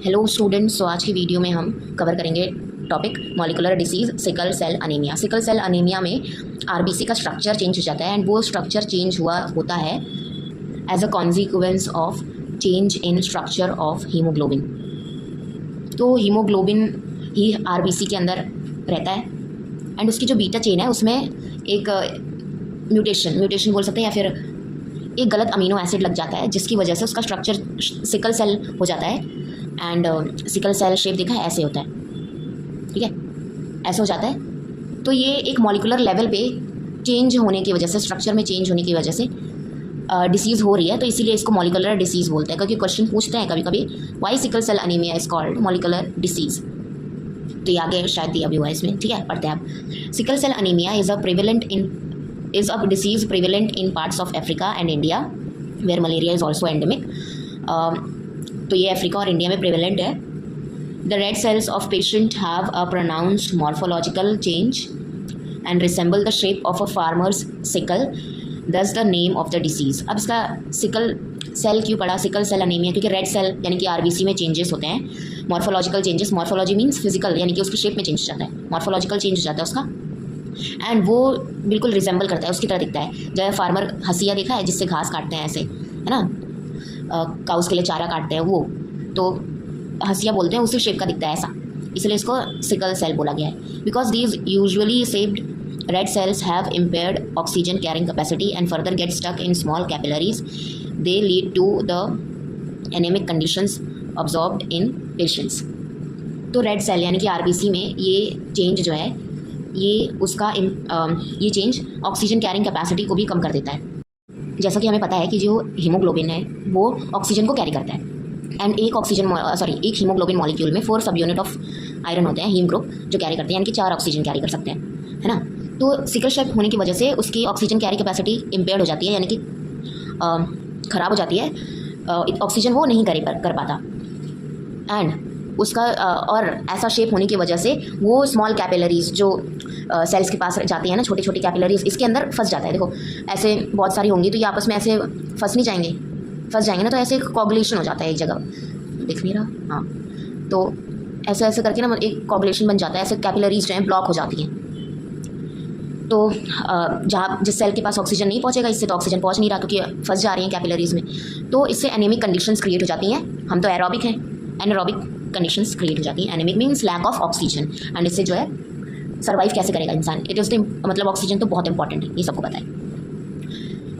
Hello students, तो आज की वीडियो में हम कवर करेंगे topic molecular disease sickle cell anaemia. Sickle cell anaemia में आरबीसी का स्ट्रक्चर चेंज हो जाता है एंड वो स्ट्रक्चर चेंज होता है as a consequence of change in structure of haemoglobin. तो हीमोग्लोबिन ही आरबीसी के अंदर रहता है एंड उसकी जो बीटा चेन है उसमें एक म्यूटेशन बोल सकते हैं या फिर एक गलत अमीनो एसिड लग जाता है जिसकी वजह से उसका स्ट्रक्चर सिकल सेल हो जाता है। एंड सिकल सेल शेप देखा है, ऐसे होता है, ठीक है, ऐसे हो जाता है। तो ये एक मॉलिकुलर लेवल पे चेंज होने की वजह से, स्ट्रक्चर में चेंज होने की वजह से डिसीज़ हो रही है, तो इसीलिए इसको मॉलिकुलर डिसीज़ बोलते हैं। क्योंकि क्वेश्चन पूछते हैं कभी कभी, why sickle cell anaemia is called molecular disease. तो ये आगे शायद दिया भी हुआ है इसमें, ठीक है, पढ़ते हैं आप। Sickle cell anaemia is a disease prevalent in parts of Africa and India where malaria is also endemic. तो ये अफ्रीका और इंडिया में प्रिवेलेंट है। The red cells of patient have a pronounced morphological change and resemble the shape of a farmer's sickle, thus the name of the disease. अब इसका sickle cell क्यों पड़ा, sickle cell anaemia? क्योंकि red cell यानी कि RBC में changes होते हैं, morphological changes. Morphology means physical, यानी कि उसकी शेप में चेंज हो जाता है, मॉर्फोलॉजिकल चेंज हो जाता है उसका, एंड वो बिल्कुल रिजेंबल करता है, उसकी तरह दिखता है। जब फार्मर हंसिया देखा है जिससे घास काटते हैं, ऐसे है ना, काउस के लिए चारा काटते हैं, वो तो हंसिया बोलते हैं, उसी शेप का दिखता है ऐसा, इसलिए इसको सिकल सेल बोला गया है। Because these usually shaped red cells have impaired oxygen carrying capacity and further get stuck in small capillaries, they lead to the anaemic conditions observed in patients. तो रेड सेल यानी कि RBC में ये change जो है, ये उसका ये चेंज ऑक्सीजन कैरिंग कैपेसिटी को भी कम कर देता है। जैसा कि हमें पता है कि जो हीमोग्लोबिन है वो ऑक्सीजन को कैरी करता है एंड एक हीमोग्लोबिन मॉलिक्यूल में 4 सब यूनिट ऑफ आयरन होते हैं, हीम ग्रुप, जो कैरी करते हैं, यानी कि 4 ऑक्सीजन कैरी कर सकते हैं, है ना। तो सिकल शेप होने की वजह से उसकी ऑक्सीजन कैरी कैपेसिटी इम्पेयर्ड हो जाती है, यानी कि ख़राब हो जाती है, ऑक्सीजन वो नहीं कैरी कर पाता। एंड उसका और ऐसा शेप होने की वजह से वो स्मॉल कैपिलरीज जो सेल्स के पास जाती है ना, छोटी छोटी कैपिलरीज, इसके अंदर फंस जाता है। देखो ऐसे बहुत सारी होंगी तो ये आपस में ऐसे फंस जाएंगे ना, तो ऐसे कॉगुलेशन हो जाता है एक जगह, दिख नहीं रहा, हाँ, तो ऐसे ऐसे करके ना एक कॉगुलेशन बन जाता है, ऐसे कैपिलरीज जो हैं ब्लॉक हो जाती हैं। तो जहाँ जिस सेल के पास ऑक्सीजन नहीं पहुँचेगा, इससे तो ऑक्सीजन पहुँच नहीं रहा क्योंकि फंस जा रही हैं कैपिलरीज में, तो इससे एनीमिक कंडीशंस क्रिएट हो जाती हैं। हम तो एरोबिक हैं, एनारोबिक कंडीशंस क्रिएट हो जाती हैं। Anaemic means lack of oxygen, and इससे जो है सर्वाइव कैसे करेगा इंसान, इट इज़ द मतलब ऑक्सीजन तो बहुत इंपॉर्टेंट है, ये सबको पता है।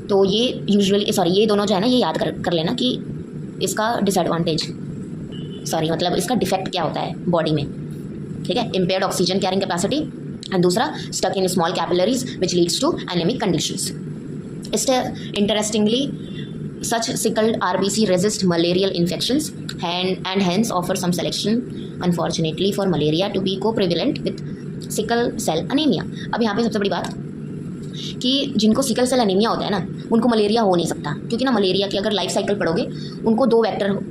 तो ये ये दोनों जो है ना, ये याद कर लेना कि इसका डिसएडवांटेज, मतलब इसका डिफेक्ट क्या होता है बॉडी में, ठीक है। Impaired oxygen carrying capacity and दूसरा stuck in small capillaries which leads to anaemic conditions. Interestingly such sickled RBC resist malarial infections and hence offer some selection unfortunately for malaria to be co-prevalent with sickle cell anemia। अब यहाँ पे सबसे बड़ी बात कि जिनको sickle cell anaemia होता है ना, उनको मलेरिया हो नहीं सकता, क्योंकि ना मलेरिया की अगर लाइफ साइकिल पढ़ोगे, उनको 2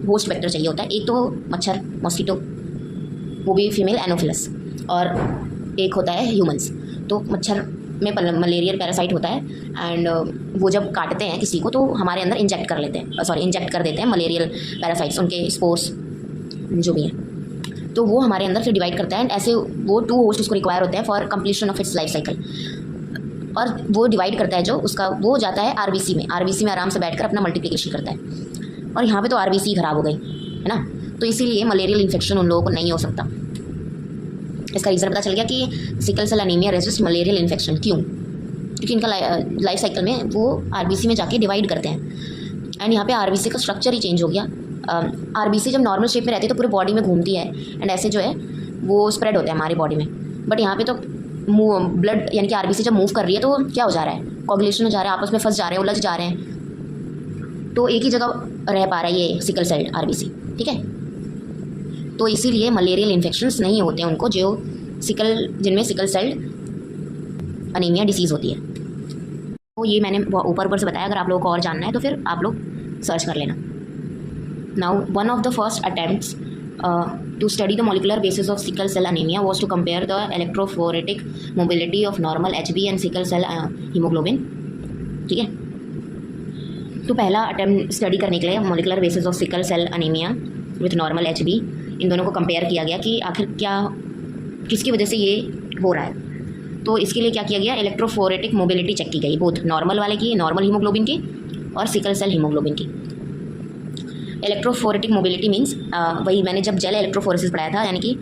होस्ट वेक्टर चाहिए होता है। एक तो मच्छर, मॉस्किटो, वो भी फीमेल एनोफिलस, और एक होता है ह्यूमंस। तो मच्छर में मलेरियल पैरासाइट होता है एंड वो जब काटते हैं किसी को तो हमारे अंदर इंजेक्ट कर देते हैं मलेरियल पैरासाइट्स, उनके स्पोर्स जो भी हैं, तो वो हमारे अंदर फिर डिवाइड करता है एंड ऐसे वो 2 होस्ट उसको रिक्वायर होते हैं for completion of its life cycle, और वो डिवाइड करता है जो उसका, वो जाता है आरबीसी में आराम से बैठकर अपना मल्टीप्लिकेशन करता है। और यहाँ पे तो आरबीसी खराब हो गई है ना, तो इसीलिए मलेरियल इन्फेक्शन उन लोगों को नहीं हो सकता। इसका रीज़न पता चल गया कि sickle cell anaemia resist malarial infection. क्यों? क्योंकि इनका लाइफ साइकिल में वो आरबीसी में जाके डिवाइड करते हैं एंड यहाँ पे आरबीसी का स्ट्रक्चर ही चेंज हो गया। आरबीसी जब नॉर्मल शेप में रहती है तो पूरे बॉडी में घूमती है एंड ऐसे जो है वो स्प्रेड होता है हमारी बॉडी में, बट यहाँ पे तो ब्लड यानी कि आरबीसी जब मूव कर रही है तो क्या हो जा रहा है, कोगुलेशन हो जा रहा है, आपस में फंस जा रहे हैं, उलझ जा रहे हैं, तो एक ही जगह रह पा रहा है ये सिकल सेल आरबीसी, ठीक है। तो इसीलिए मलेरियल इन्फेक्शंस नहीं होते हैं उनको, जिनमें सिकल सेल अनीमिया डिसीज़ होती है। तो ये मैंने ऊपर से बताया, अगर आप लोगों को और जानना है तो फिर आप लोग सर्च कर लेना। Now one of the first attempts to study the molecular basis of sickle cell anaemia was to compare the electrophoretic mobility of normal HB and sickle cell haemoglobin, ठीक है। तो पहला अटेम्प्ट स्टडी करने के लिए molecular basis of sickle cell anaemia with normal HB, इन दोनों को कंपेयर किया गया कि आखिर क्या किसकी वजह से ये हो रहा है। तो इसके लिए क्या किया गया, इलेक्ट्रोफोरेटिक मोबिलिटी चेक की गई, बोथ नॉर्मल वाले की, नॉर्मल हीमोग्लोबिन की और सिकल सेल हीमोग्लोबिन की। इलेक्ट्रोफोरेटिक मोबिलिटी मीन्स वही मैंने जब जेल इलेक्ट्रोफोरेसिस पढ़ाया था, यानी कि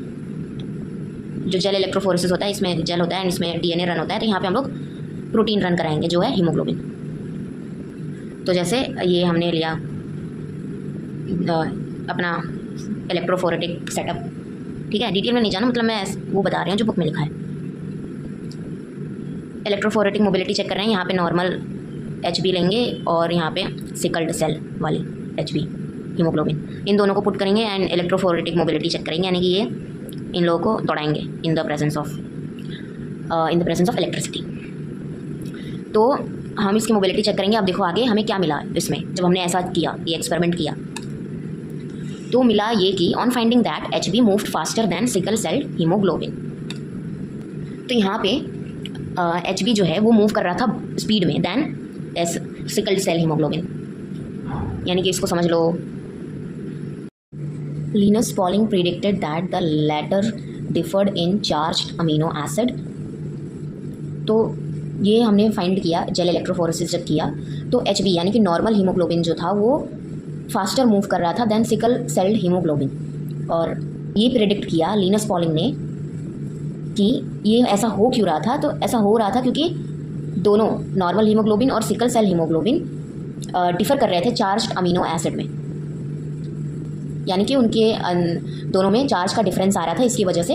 जो जेल इलेक्ट्रोफोरेसिस होता है इसमें जेल होता है एंड इसमें DNA रन होता है, तो यहाँ पे हम लोग प्रोटीन रन कराएंगे जो है हीमोग्लोबिन। तो जैसे ये हमने लिया अपना इलेक्ट्रोफोरेटिक सेटअप, ठीक है, डिटेल में नहीं जाना, मतलब मैं वो बता रही हूँ जो बुक में लिखा है। इलेक्ट्रोफोरेटिक मोबिलिटी चेक कर रहे हैं, यहाँ पे नॉर्मल HB लेंगे और यहाँ पे सिकल्ड सेल वाली HB हीमोग्लोबिन, इन दोनों को पुट करेंगे एंड इलेक्ट्रोफोरेटिक मोबिलिटी चेक करेंगे, यानी कि ये इन लोगों को दौड़ाएंगे in the presence of electricity. तो हम इसकी मोबिलिटी चेक करेंगे। अब देखो आगे हमें क्या मिला इसमें, जब हमने ऐसा किया, ये एक्सपेरिमेंट किया, तो मिला ये कि on finding that HB moved faster than sickle cell haemoglobin. तो यहाँ पे HB जो है वो मूव कर रहा था स्पीड में दैन सिकल सेल हीमोग्लोबिन, यानी कि इसको समझ लो। Linus Pauling predicted that the latter differed in charged amino acid। तो ये हमने फाइंड किया जेल इलेक्ट्रोफोरेसिस जब किया, तो HB यानी कि नॉर्मल हीमोग्लोबिन जो था वो फास्टर मूव कर रहा था दैन सिकल सेल्ड हीमोग्लोबिन। और ये प्रेडिक्ट किया लीनस पॉलिंग ने कि ये ऐसा हो क्यों रहा था। तो ऐसा हो रहा था क्योंकि दोनों नॉर्मल हीमोग्लोबिन और सिकल सेल हीमोग्लोबिन डिफ़र कर रहे थे चार्ज्ड अमीनो एसिड में, यानी कि उनके दोनों में चार्ज का डिफरेंस आ रहा था, इसकी वजह से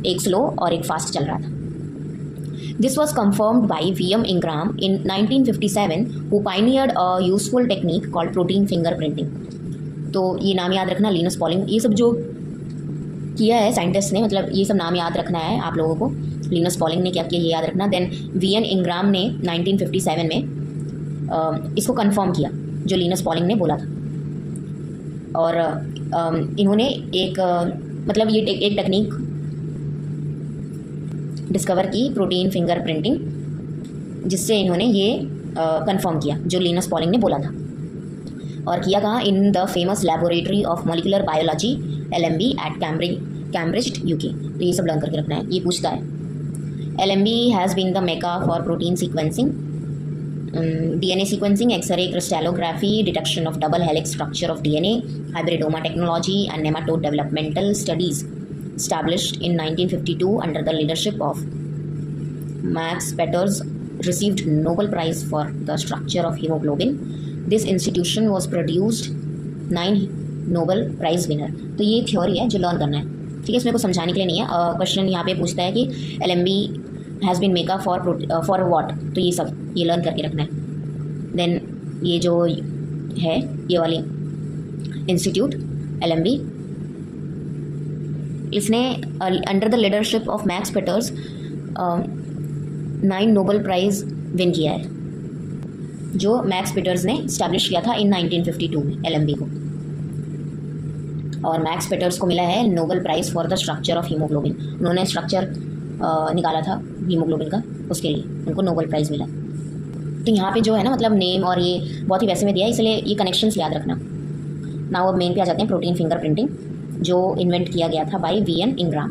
एक स्लो और एक फास्ट चल रहा था। This was confirmed by VM Ingram in 1957 who pioneered a useful technique called protein fingerprinting। तो ये नाम याद रखना, लीनस पॉलिंग, ये सब जो किया है साइंटिस्ट ने, मतलब ये सब नाम याद रखना है आप लोगों को। लीनस पॉलिंग ने क्या किया ये याद रखना। देन VM Ingram ने 1957 में इसको कन्फर्म किया जो लीनस पॉलिंग ने बोला था। और इन्होंने एक मतलब ये एक टेक्निक डिस्कवर की, प्रोटीन फिंगरप्रिंटिंग, जिससे इन्होंने ये कंफर्म किया जो लीनस पॉलिंग ने बोला था। और किया कहाँ, in the famous laboratory of molecular biology LMB at Cambridge UK। तो ये सब लर्न करके रखना है। ये पूछता है LMB has been the mecca for protein sequencing, DNA sequencing, X-ray crystallography, detection of double helix structure of DNA, hybridoma technology and nematode developmental studies established in 1952 under the leadership of Max Peters, received Nobel Prize for the structure of hemoglobin। This institution was produced 9 Nobel Prize winner। तो ये theory है जो learn करना है, ठीक है, इसमें कुछ समझाने के लिए नहीं है। क्वेश्चन यहाँ पे पूछता है कि LMB has been mecca for what, तो ये सब ये लर्न करके रखना है। देन ये जो है ये वाली इंस्टीट्यूट LMB, इसने under the leadership of max पेटर्स 9 Nobel prize win किया है, जो मैक्स पेटर्स ने इस्टेब्लिश किया था इन 1952 में LMB को। और मैक्स पेटर्स को मिला है Nobel prize for the structure of haemoglobin. उन्होंने स्ट्रक्चर निकाला था हीमोग्लोबिन का, उसके लिए उनको नोबेल प्राइज़ मिला। तो यहाँ पे जो है ना, मतलब नेम और ये बहुत ही वैसे में दिया है, इसलिए ये कनेक्शंस याद रखना। नाउ अब मेन पे आ जाते हैं, प्रोटीन फिंगरप्रिंटिंग, जो इन्वेंट किया गया था बाय VM Ingram,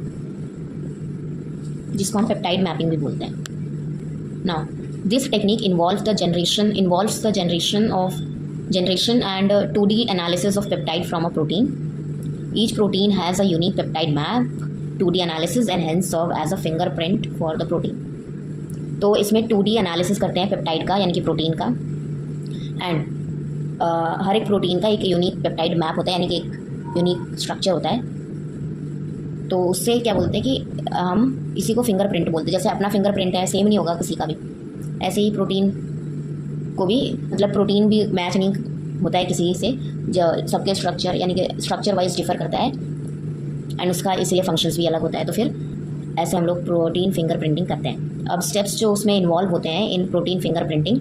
जिसको हम पेप्टाइड मैपिंग भी बोलते हैं। Now this technique involves the generation and 2D analysis of peptide from a protein. Each protein has a unique peptide map, 2D analysis and hence serve as a fingerprint for the protein. तो इसमें 2D analysis करते हैं peptide का, यानी कि protein का, and हर एक protein का एक यूनिक पेप्टाइड मैप होता है, यानी कि एक यूनिक स्ट्रक्चर होता है। तो उससे क्या बोलते हैं कि हम इसी को फिंगरप्रिंट बोलते हैं। जैसे अपना फिंगरप्रिंट है, सेम नहीं होगा किसी का भी, ऐसे ही प्रोटीन को भी, मतलब प्रोटीन भी मैच नहीं होता है किसी से, जो सबके स्ट्रक्चर यानी कि स्ट्रक्चर वाइज डिफ़र करता है एंड उसका इसलिए फंक्शंस भी अलग होता है। तो फिर ऐसे हम लोग प्रोटीन फिंगरप्रिंटिंग करते हैं। अब स्टेप्स जो उसमें इन्वॉल्व होते हैं इन प्रोटीन फिंगरप्रिंटिंग,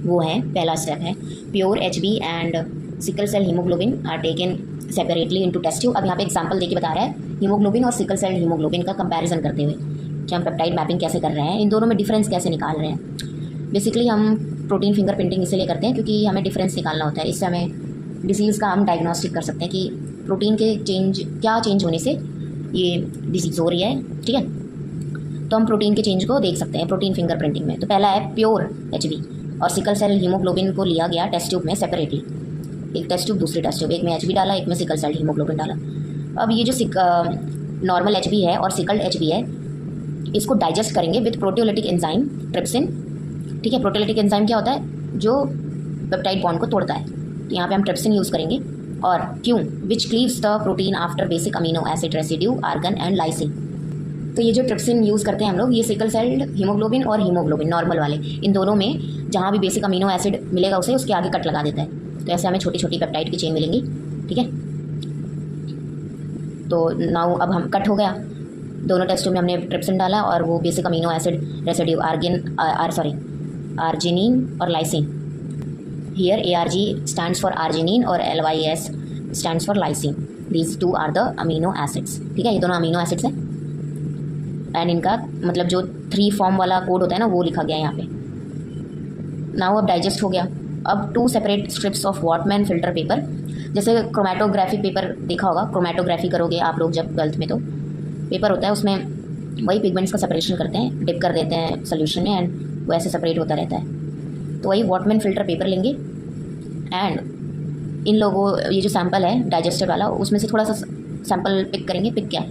वो है, पहला स्टेप है pure HB and sickle cell haemoglobin are taken separately into test tube. अब यहाँ पे एग्जांपल देके बता रहा है हीमोग्लोबिन और सिकल सेल हीमोग्लोबिन का कंपैरिजन करते हुए कि हम पेप्टाइड मैपिंग कैसे कर रहे हैं, इन दोनों में डिफरेंस कैसे निकाल रहे हैं। बेसिकली हम प्रोटीन फिंगरप्रिंटिंग इसीलिए करते हैं क्योंकि हमें डिफरेंस निकालना होता है, इससे हमें डिसीज़ का हम डायग्नोस्टिक कर सकते हैं कि प्रोटीन के क्या चेंज होने से ये डिसीज़ हो रही है, ठीक है। तो हम प्रोटीन के चेंज को देख सकते हैं प्रोटीन फिंगरप्रिंटिंग में। तो पहला है प्योर एचबी और सिकल सेल हीमोग्लोबिन को लिया गया टेस्ट ट्यूब में सेपरेटली, एक टेस्ट ट्यूब दूसरी टेस्ट ट्यूब, एक में एचबी डाला एक में सिकल सेल हीमोग्लोबिन डाला। अब ये जो नॉर्मल एचबी है और सिकल्ड एचबी है, इसको डाइजेस्ट करेंगे विद प्रोटियोलिटिक एंजाइम ट्रिप्सिन, ठीक है। प्रोटियोलिटिक एंजाइम क्या होता है, जो पेप्टाइड बॉन्ड को तोड़ता है। तो यहाँ पे हम ट्रिप्सिन यूज़ करेंगे। और क्यों, which cleaves the protein after basic amino acid residue arginine and lysine. तो ये जो ट्रिप्सिन यूज़ करते हैं हम लोग, ये सिकल सेल हीमोग्लोबिन और हीमोग्लोबिन नॉर्मल वाले, इन दोनों में जहाँ भी बेसिक अमीनो एसिड मिलेगा उसे उसके आगे कट लगा देता है। तो ऐसे हमें छोटी छोटी पेप्टाइड की चेन मिलेंगी, ठीक है। तो नाउ अब हम कट हो गया, दोनों टेस्टों में हमने ट्रिप्सिन डाला और वो basic amino acid residue arginine और lysine. Here ARG stands for arginine और LYS stands for lysine. These two are the amino acids, ठीक है। ये दोनों अमीनो एसिड्स हैं एंड इनका मतलब जो 3 फॉर्म वाला कोड होता है ना, वो लिखा गया है यहाँ पे। नाउ अब डाइजेस्ट हो गया। अब 2 separate strips of Whatman filter paper, जैसे क्रोमेटोग्राफी पेपर देखा होगा, क्रोमेटोग्राफी करोगे आप लोग जब 12th में, तो पेपर होता है उसमें वही पिगमेंट्स का सेपरेशन करते हैं, डिप कर देते हैं सोल्यूशन में एंड वो ऐसे सेपरेट होता रहता है। तो वही वॉटमैन फिल्टर पेपर लेंगे एंड इन लोगों, ये जो सैंपल है डाइजेस्टर वाला, उसमें से थोड़ा सा सैंपल पिक करेंगे, पिक क्या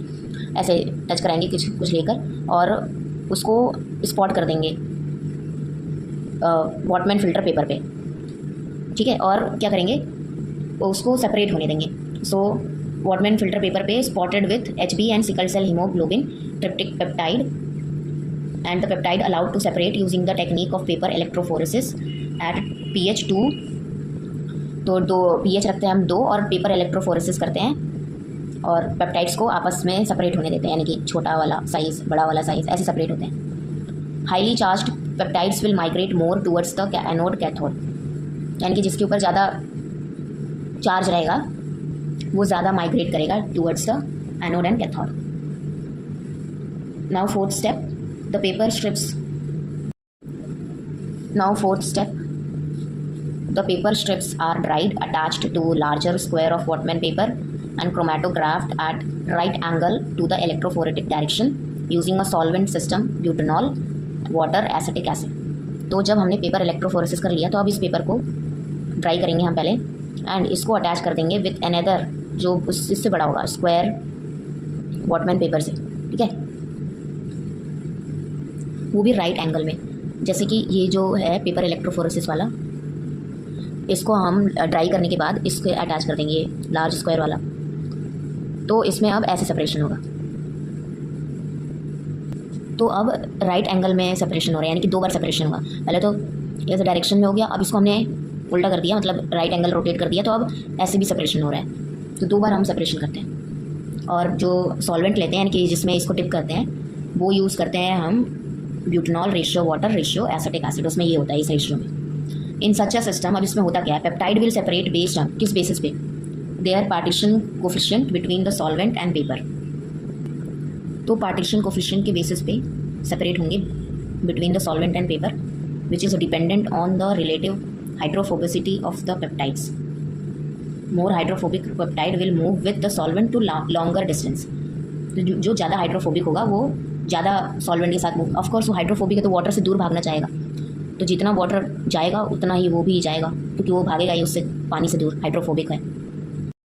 ऐसे टच कराएंगे कुछ लेकर और उसको स्पॉट कर देंगे वॉटमैन फिल्टर पेपर पे, ठीक है। और क्या करेंगे, उसको सेपरेट होने देंगे। सो वॉटमैन फिल्टर पेपर पे spotted with HB and sickle cell haemoglobin tryptic peptide and the peptide allowed to separate using the technique of paper electrophoresis at pH 2। तो 2 pH रखते हैं हम 2 और पेपर इलेक्ट्रोफोरेसिस करते हैं और पेप्टाइड्स को आपस में सेपरेट होने देते हैं, यानी कि छोटा वाला साइज़ बड़ा वाला साइज़ ऐसे सेपरेट होते हैं। Highly charged peptides will migrate more towards the anode cathode, यानी कि जिसके ऊपर ज़्यादा चार्ज रहेगा वो ज़्यादा माइग्रेट करेगा towards the anode and cathode. Now fourth step, the paper strips. Now fourth step, the paper strips are dried, attached to larger square of Whatman paper and chromatographed at right angle to the electrophoretic direction using a solvent system, butanol, water, acetic acid। तो जब हमने paper electrophoresis कर लिया तो अब इस paper को dry करेंगे हम पहले एंड इसको अटैच कर देंगे विथ अनदर जो इससे बड़ा होगा स्क्वायर वॉटमैन पेपर से, ठीक है, वो भी राइट एंगल में। जैसे कि ये जो है पेपर इलेक्ट्रोफोरेसिस वाला, इसको हम ड्राई करने के बाद इसके अटैच कर देंगे लार्ज स्क्वायर वाला, तो इसमें अब ऐसे सेपरेशन होगा। तो अब राइट एंगल में सेपरेशन हो रहा है, यानी कि 2 बार सेपरेशन होगा। पहले तो ऐसे डायरेक्शन में हो गया, अब इसको हमने उल्टा कर दिया, मतलब राइट एंगल रोटेट कर दिया, तो अब ऐसे भी सेपरेशन हो रहा है। तो 2 बार हम सेपरेशन करते हैं। और जो सॉल्वेंट लेते हैं, यानी कि जिसमें इसको टिप करते हैं, वो यूज़ करते हैं हम butanol ratio water ratio acetic acid, उसमें ये होता है इस रेशियो में। इन सच अ सिस्टम, अब इसमें होता क्या है, peptide will separate based on किस बेसिस पे, there partition coefficient between the solvent and paper. तो पार्टीशन कोफिशिएंट के बेसिस पे सेपरेट होंगे between the solvent and paper, which is dependent on the relative hydrophobicity of the peptides. More hydrophobic peptide will move with the solvent to longer distance. जो ज़्यादा hydrophobic होगा वो ज़्यादा solvent के साथ मूव, ऑफकोर्स वो hydrophobic है तो वाटर से दूर भागना चाहेगा, तो जितना वाटर जाएगा उतना ही वो भी जाएगा, क्योंकि वो भागेगा ही उससे पानी से दूर, हाइड्रोफोबिक है।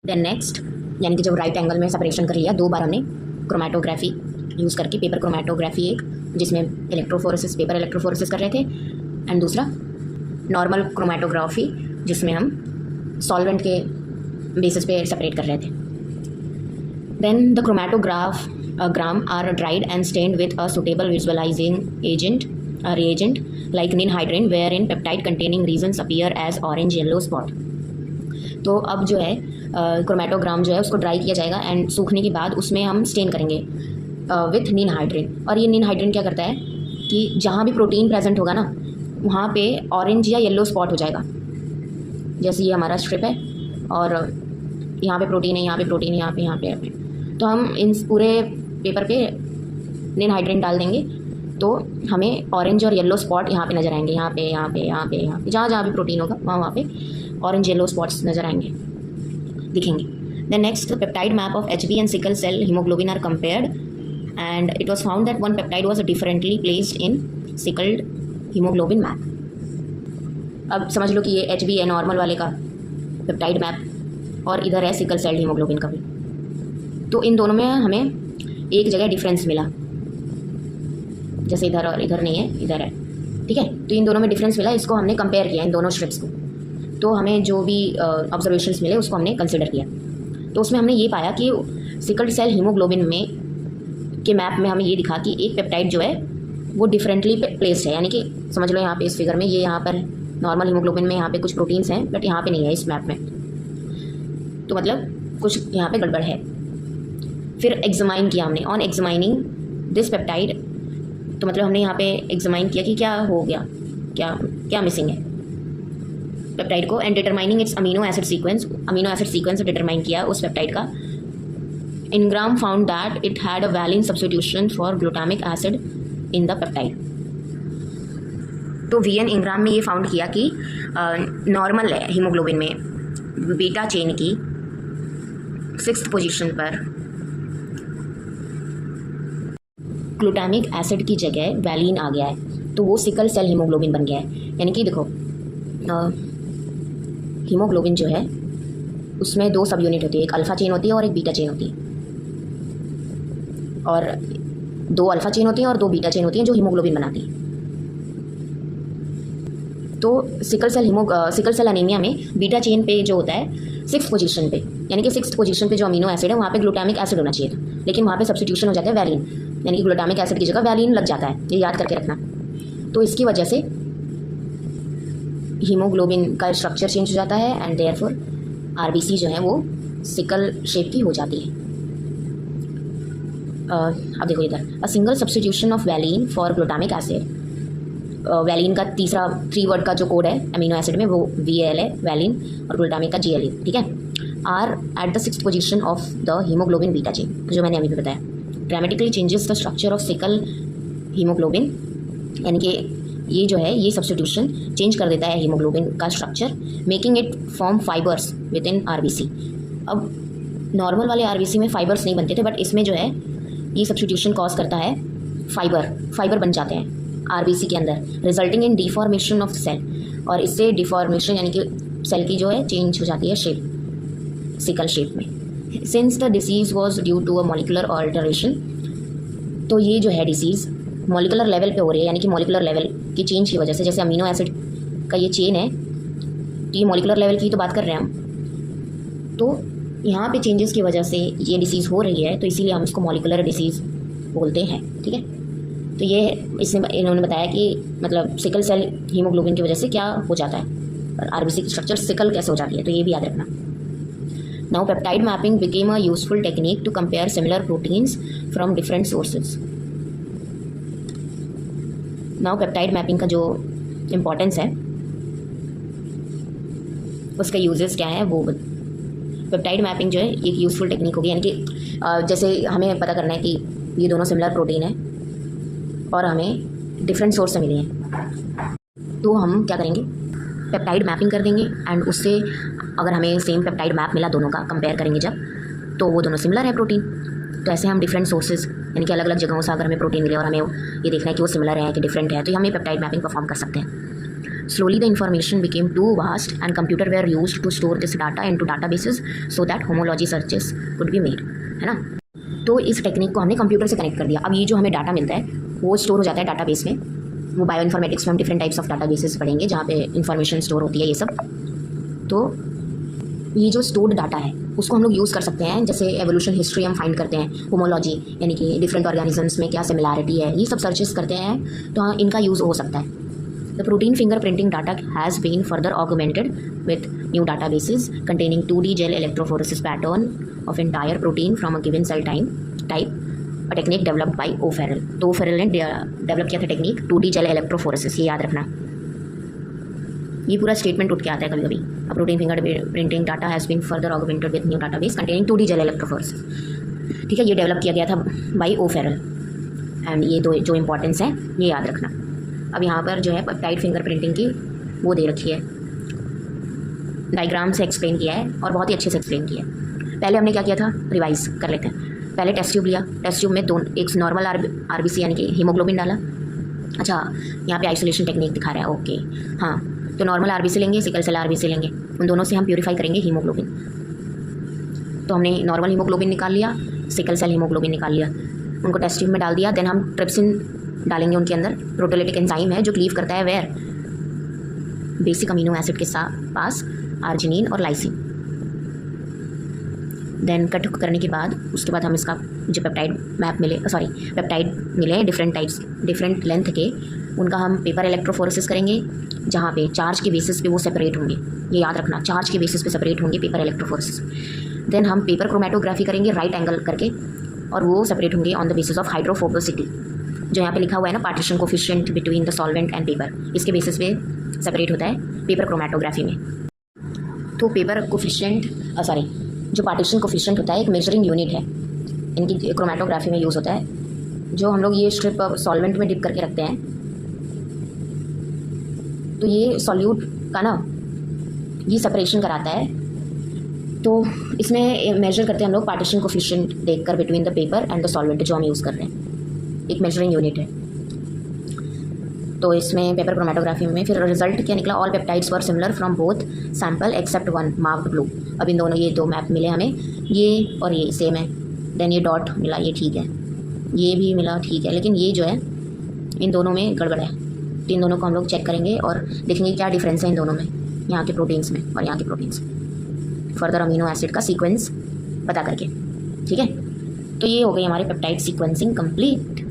देन नेक्स्ट, यानी कि जब राइट एंगल में सेपरेशन कर लिया, 2 बार हमने क्रोमेटोग्राफी यूज़ करके, पेपर क्रोमेटोग्राफी एक जिसमें इलेक्ट्रोफोरेसिस पेपर इलेक्ट्रोफोरेसिस कर रहे थे, एंड दूसरा नॉर्मल क्रोमेटोग्राफी जिसमें हम सॉल्वेंट के बेसिस पे सेपरेट कर रहे थे। Then the chromatogram are dried and stained with a suitable visualising reagent like ninhydrin wherein peptide containing regions appear as orange yellow spot। तो अब जो है क्रोमेटोग्राम जो है उसको ड्राई किया जाएगा एंड सूखने के बाद उसमें हम स्टेन करेंगे विथ निनहाइड्रिन। और ये निनहाइड्रिन क्या करता है कि जहाँ भी प्रोटीन प्रेजेंट होगा ना वहाँ पे ऑरेंज या येलो स्पॉट हो जाएगा। जैसे ये हमारा स्ट्रिप है और यहाँ पे प्रोटीन है, यहाँ पे प्रोटीन है, यहाँ पे तो हम इन पूरे पेपर पे निनहाइड्रिन डाल देंगे तो हमें ऑरेंज और येलो स्पॉट यहाँ पे नज़र आएंगे, यहाँ पे जहाँ भी प्रोटीन होगा वहाँ पे ऑरेंज येलो स्पॉट्स नज़र आएंगे। दिखेंगे। The next peptide map of HB and sickle cell haemoglobin are compared and it was found that one peptide was differently placed in sickled haemoglobin map. अब समझ लो कि ये HB है नॉर्मल वाले का पेप्टाइड मैप और इधर है सिकल सेल हीमोग्लोबिन का भी। तो इन दोनों में हमें एक जगह डिफरेंस मिला, जैसे इधर और इधर नहीं है, इधर है, ठीक है। तो इन दोनों में डिफरेंस मिला, इसको हमने कंपेयर किया इन दोनों स्ट्रिप्स को। तो हमें जो भी ऑब्जर्वेशंस मिले उसको हमने कंसिडर किया। तो उसमें हमने ये पाया कि सिकल सेल हीमोग्लोबिन में के मैप में हमें ये दिखा कि एक पेप्टाइड जो है वो डिफरेंटली प्लेस्ड है, यानी कि समझ लो यहाँ पे इस फिगर में ये यहाँ पर नॉर्मल हीमोग्लोबिन में यहाँ पे कुछ प्रोटीन्स हैं बट यहाँ पे नहीं है इस मैप में, तो मतलब कुछ यहाँ पे गड़बड़ है। फिर एग्जामाइन किया हमने, ऑन एग्जामाइनिंग दिस पेप्टाइड, तो मतलब हमने यहाँ पे एग्जामाइन किया कि क्या हो गया, क्या मिसिंग है पेप्टाइड को, and determining it's amino acid sequence determine किया उस पेप्टाइड का। Ingram found that it had a valine substitution for glutamic acid in the peptide. तो VN इंग्राम में ये फाउंड किया कि नॉर्मल है हीमोग्लोबिन में बीटा चेन की 6th पोजीशन पर ग्लूटामिक एसिड की जगह वैलिन आ गया है, तो वो सिकल सेल हीमोग्लोबिन बन गया है। यानी कि देखो हीमोग्लोबिन जो है उसमें 2 सब यूनिट होती है, एक अल्फ़ा चेन होती है और एक बीटा चेन होती है, और 2 अल्फ़ा चेन होती हैं और 2 बीटा चेन होती हैं जो हीमोग्लोबिन बनाती है। तो सिकल सेल अनीमिया में बीटा चेन पे जो होता है 6th पोजीशन पे, यानी कि 6th पोजीशन पे जो अमीनो एसिड है वहाँ पे ग्लूटामिक एसिड होना चाहिए था, लेकिन वहाँ पे सब्स्टिट्यूशन हो जाता है वैलिन, यानी कि ग्लूटामिक एसिड की जगह वैलिन लग जाता है, ये याद करके रखना। तो इसकी वजह से हीमोग्लोबिन का स्ट्रक्चर चेंज हो जाता है एंड देयरफॉर RBC जो है वो सिकल शेप की हो जाती है। अब देखो इधर, a single substitution of valine for glutamic acid, valine का तीसरा 3 वर्ड का जो कोड है अमीनो एसिड में वो VAL है वैलिन, और ग्लूटामिक का GLE, ठीक है, are at the 6th position of the haemoglobin beta chain, जो मैंने अभी भी बताया, dramatically changes the structure of sickle haemoglobin, यानी कि ये जो है ये सब्स्टिट्यूशन चेंज कर देता है हीमोग्लोबिन का structure, making it form fibres with in RBC। अब नॉर्मल वाले RBC में फाइबर्स नहीं बनते थे, बट इसमें जो है ये सब्स्टिट्यूशन कॉज करता है फाइबर बन जाते हैं RBC के अंदर, resulting in deformation of cell, और इससे डिफॉर्मेशन यानी कि सेल की जो है चेंज हो जाती है शेप, सिकल शेप में। Since the disease was due to a molecular alteration, तो ये जो है डिसीज़ मॉलिकुलर लेवल पे हो रही है, यानी कि मॉलिकुलर लेवल की चेंज की वजह से, जैसे अमीनो एसिड का ये चेन है, तो ये मॉलिकुलर लेवल की तो बात कर रहे हैं हम, तो यहाँ पे चेंजेस की वजह से ये डिसीज़ हो रही है, तो इसीलिए हम इसको मॉलिकुलर डिसीज़ बोलते हैं, ठीक है। तो ये इसमें इन्होंने बताया कि मतलब सिकल सेल हीमोग्लोबिन की वजह से क्या हो जाता है, और RBC की स्ट्रक्चर सिकल कैसे हो जाती है, तो ये भी याद रखना। Now peptide mapping became a useful technique to compare similar proteins from different sources. Now peptide mapping का जो इम्पोर्टेंस है उसके यूजेस क्या है वो, पेप्टाइड मैपिंग जो है एक यूजफुल टेक्निक होगी, यानी कि जैसे हमें पता करना है कि ये दोनों सिमिलर प्रोटीन है और हमें डिफरेंट सोर्स से मिले हैं, तो हम क्या करेंगे, पेप्टाइड मैपिंग कर देंगे, एंड उससे अगर हमें सेम पेप्टाइड मैप मिला दोनों का कंपेयर करेंगे जब, तो वो दोनों सिमिलर है प्रोटीन। तो ऐसे हम डिफरेंट सोर्सेज यानी कि अलग अलग जगहों से अगर हमें प्रोटीन मिले और हमें ये देखना है कि वो सिमिलर है कि डिफरेंट है, तो हम ये पेप्टाइड मैपिंग परफॉर्म कर सकते हैं। Slowly the information became too vast and computer were used to store this data into databases so that homology searches could be made, है ना। तो इस टेक्निक को हमने कंप्यूटर से कनेक्ट कर दिया। अब ये जो हमें डाटा मिलता है वो स्टोर हो जाता है डाटाबेस में। वो बायो इन्फॉर्मेटिक्स में हम डिफरेंट टाइप्स ऑफ डाटाबेसेस पढ़ेंगे जहाँ पे इन्फॉर्मेशन स्टोर होती है ये सब। तो ये जो स्टोर्ड डाटा है उसको हम लोग यूज़ कर सकते हैं, जैसे एवोल्यूशन हिस्ट्री हम फाइंड करते हैं, होमोलॉजी यानी कि डिफरेंट ऑर्गेनिजम्स में क्या सिमिलैरिटी है, ये सब सर्चेस करते हैं, तो हाँ इनका यूज़ हो सकता है। The protein fingerprinting data has been further augmented with new databases containing 2D gel electrophoresis pattern of entire protein from a given cell type, a technique developed by O'Farrell. तो O'Farrell ने develop किया था technique 2D gel electrophoresis, ये याद रखना। ये पूरा statement उठ के आता है कभी कभी। A protein fingerprinting data has been further augmented with new database containing 2D gel electrophoresis, ठीक है, ये डेवलप किया गया था by O'Farrell, एंड ये दो जो इंपॉर्टेंस है ये याद रखना। अब यहाँ पर जो है पेप्टाइड फिंगरप्रिंटिंग की वो दे रखी है, डायग्राम से एक्सप्लेन किया है और बहुत ही अच्छे से एक्सप्लेन किया है। पहले हमने क्या किया था, रिवाइज कर लेते हैं। पहले टेस्ट ट्यूब लिया, टेस्ट ट्यूब में एक नॉर्मल आरबीसी यानी कि हीमोग्लोबिन डाला। अच्छा, यहाँ पे आइसोलेशन टेक्निक दिखा रहा है, ओके। हाँ, तो नॉर्मल आरबीसी लेंगे, सिकल सेल आरबीसी लेंगे, उन दोनों से हम प्यूरीफाई करेंगे हीमोग्लोबिन। तो हमने नॉर्मल हीमोग्लोबिन निकाल लिया, सिकल सेल हीमोग्लोबिन निकाल लिया, उनको टेस्ट ट्यूब में डाल दिया। देन हम ट्रिप्सिन डालेंगे उनके अंदर, प्रोटोलिटिक एंजाइम है जो क्लीव करता है वेयर, बेसिक अमीनो एसिड के पास आर्जिनिन और लाइसिन। देन कट करने के बाद उसके बाद हम इसका जो पेप्टाइड मैप मिले, पेप्टाइड मिले डिफरेंट लेंथ के, उनका हम पेपर इलेक्ट्रोफोरेसिस करेंगे, जहाँ पे चार्ज के बेसिस पे वो सेपरेट होंगे। ये याद रखना, चार्ज के बेसिस पे सेपरेट होंगे पेपर इलेक्ट्रोफोरेसिस। देन हम पेपर क्रोमेटोग्राफी करेंगे राइट एंगल करके, और वो सेपरेट होंगे on the basis of hydrophobicity, जो यहाँ पे लिखा हुआ है ना, partition coefficient between the solvent and paper, इसके बेसिस पे सेपरेट होता है पेपर क्रोमेटोग्राफी में। तो पेपर कोफिशिएंट जो पार्टीशन कोफिशिएंट होता है एक मेजरिंग यूनिट है, इनकी क्रोमेटोग्राफी में यूज़ होता है। जो हम लोग ये स्ट्रिप सॉल्वेंट में डिप करके रखते हैं, तो ये सॉल्यूट का ना ये सेपरेशन कराता है। तो इसमें मेजर करते हैं हम लोग पार्टीशन कोफिशिएंट देखकर between the paper and the solvent, जो हम यूज़ कर रहे हैं, एक मेजरिंग यूनिट है। तो इसमें पेपर क्रोमेटोग्राफी में फिर रिजल्ट क्या निकला, all peptides were similar from both sample except one marked blue. अब इन दोनों, ये दो मैप मिले हमें, ये और ये सेम है। देन ये डॉट मिला, ये ठीक है, ये भी मिला, ठीक है, लेकिन ये जो है इन दोनों में गड़बड़ है। तो इन दोनों को हम लोग चेक करेंगे और देखेंगे क्या डिफरेंस है इन दोनों में, यहाँ के प्रोटीन्स में और यहाँ के प्रोटीन्स में, फर्दर अमीनो एसिड का सीक्वेंस पता करके। ठीक है, तो ये हो गई हमारे पेप्टाइड सीक्वेंसिंग कंप्लीट।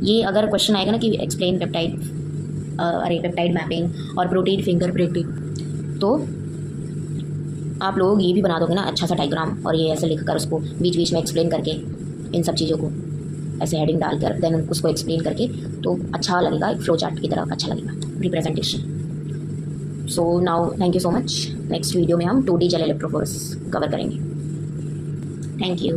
ये अगर क्वेश्चन आएगा ना कि एक्सप्लेन पेप्टाइड मैपिंग और प्रोटीन फिंगरप्रिंटिंग, तो आप लोग ये भी बना दोगे ना अच्छा सा डायग्राम, और ये ऐसे लिख कर उसको बीच बीच में एक्सप्लेन करके, इन सब चीज़ों को ऐसे हेडिंग डालकर देन उसको एक्सप्लेन करके, तो अच्छा लगेगा, एक फ्लो चार्ट की तरह अच्छा लगेगा representation. So now thank you so much. Next video में हम 2D जेल इलेक्ट्रोफोरेसिस कवर करेंगे। Thank you.